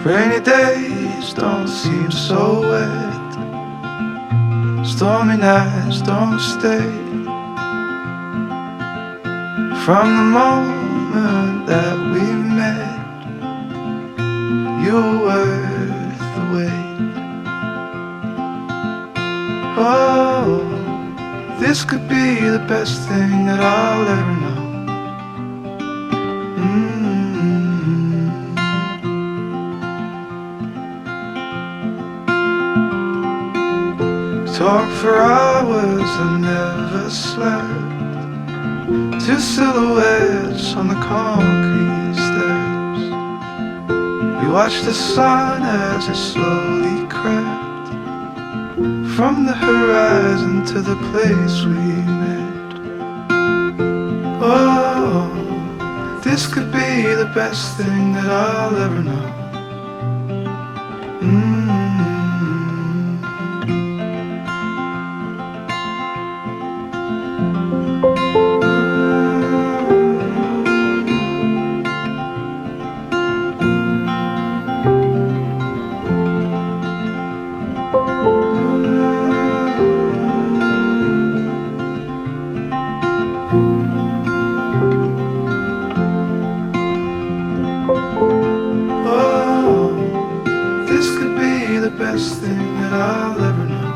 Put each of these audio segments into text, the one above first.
Rainy days don't seem so wet. Stormy nights don't stay. From the moment that we met, you were worth the wait. Oh, this could be the best thing that I'll ever know. Talk for hours, I never slept. Two silhouettes on the concrete steps. We watched the sun as it slowly crept from the horizon to the place we met. Oh, this could be the best thing that I'll ever know. Best thing that I'll ever know.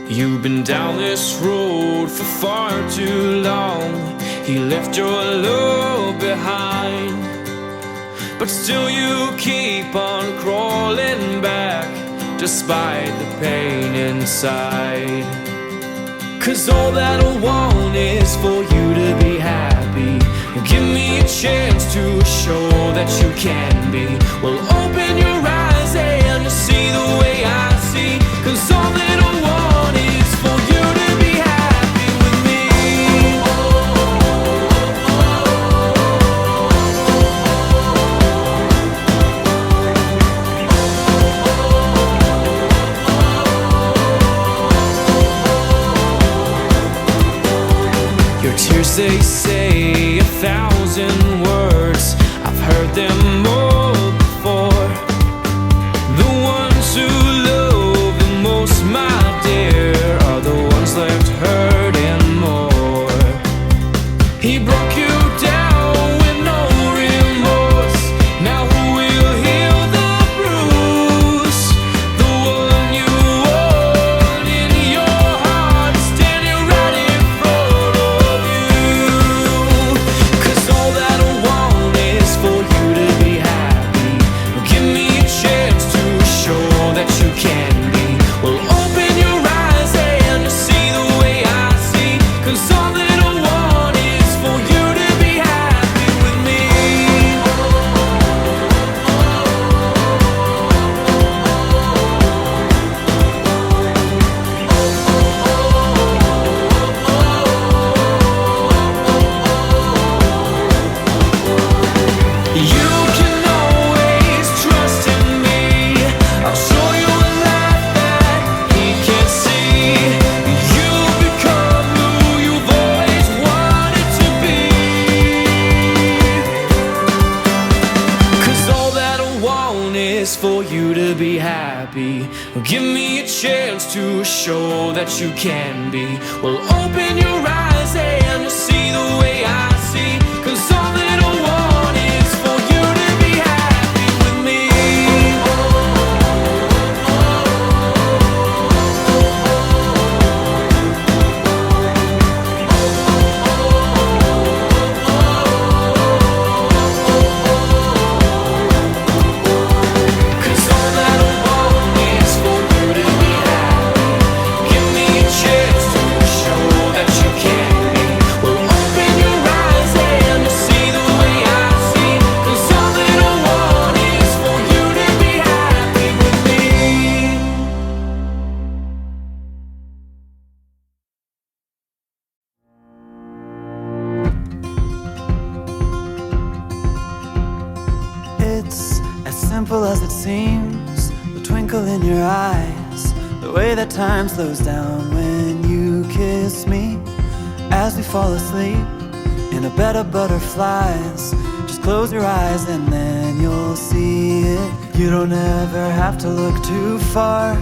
You've been down this road for far too long. He left your love behind, but still you keep on crawling back despite the pain inside. 'Cause all that I want is for you to be happy. Give me a chance to show that you can be. Well, open your eyes and you see the way I see. 'Cause all that I want is for you to be happy with me. Your tears, they say 1,000 words. I've heard them all before. The ones who love the most, my dear, are the ones left hurting more. He broke you down with no remorse. Now who will heal the bruise? The one you want in your heart, standing right in front of you. 'Cause all that I want is for you to be happy. Give me a chance to show that you can be. Well, open your eyes and you see the way I see. 'Cause all that I want is for you to be happy with me. You can always trust in me. I'll show you a life that he can't see. You'll become who you've always wanted to be. 'Cause all that I want is for you to be happy. Give me a chance to show that you can be. Well, open your eyes and you see the way I see. 'Cause all that I want is for you to be happy with me. Cause all that I want is for you to be happy. Give me a chance to show that you can be. Well, open your eyes. twinkle in your eyes, the way that time slows down when you kiss me. As we fall asleep in a bed of butterflies, just close your eyes and then you'll see it. You don't ever have to look too far.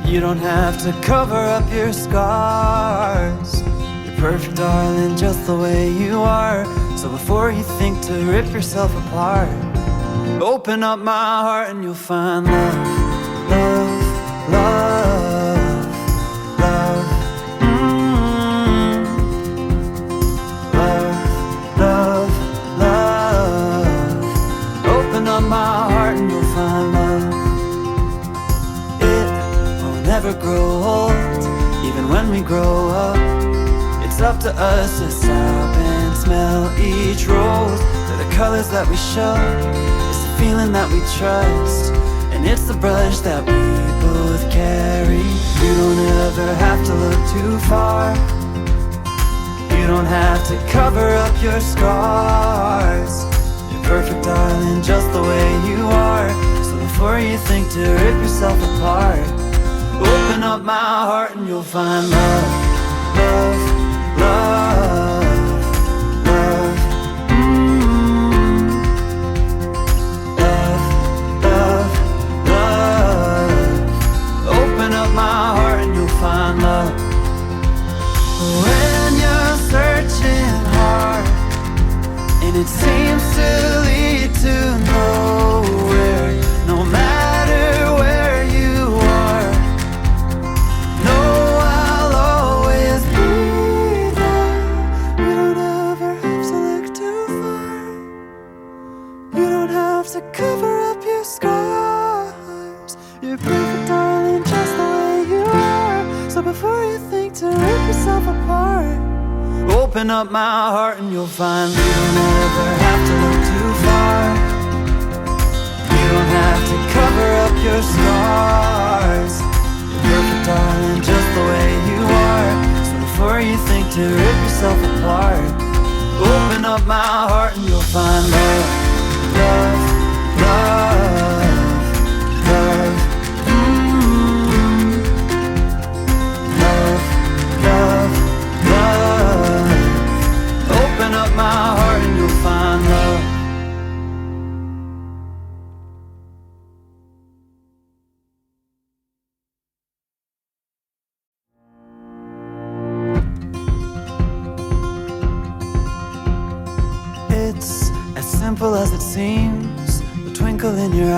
You don't have to cover up your scars. You're perfect, darling, just the way you are. So before you think to rip yourself apart, open up my heart and you'll find love, love, love, love. Love, love, love. Open up my heart and you'll find love. It will never grow old, even when we grow up. It's up to us to stop and smell each rose. They're the colors that we show, it's the feeling that we trust, and it's the brush that we both carry. You don't ever have to look too far. You don't have to cover up your scars. You're perfect, darling, just the way you are. So before you think to rip yourself apart, open up my heart and you'll find love, love, love, love. Love, love, love. Open up my heart and you'll find love. When you're searching hard and it seems to lead to nowhere, no matter where you are, know I'll always be there. You don't ever have to look too far. You don't have to cover up your scars. You're perfect, darling, just the way you are. So before you think to rip yourself apart, open up my heart and you'll find you don't ever have to look too far. You don't have to cover up your scars. You're perfect, darling, just the way you are. So before you think to rip yourself apart, open up my heart and you'll find love, love, love, love. Love, love, love. Open up my heart and you'll find love. It's as simple as it seems, the twinkle in your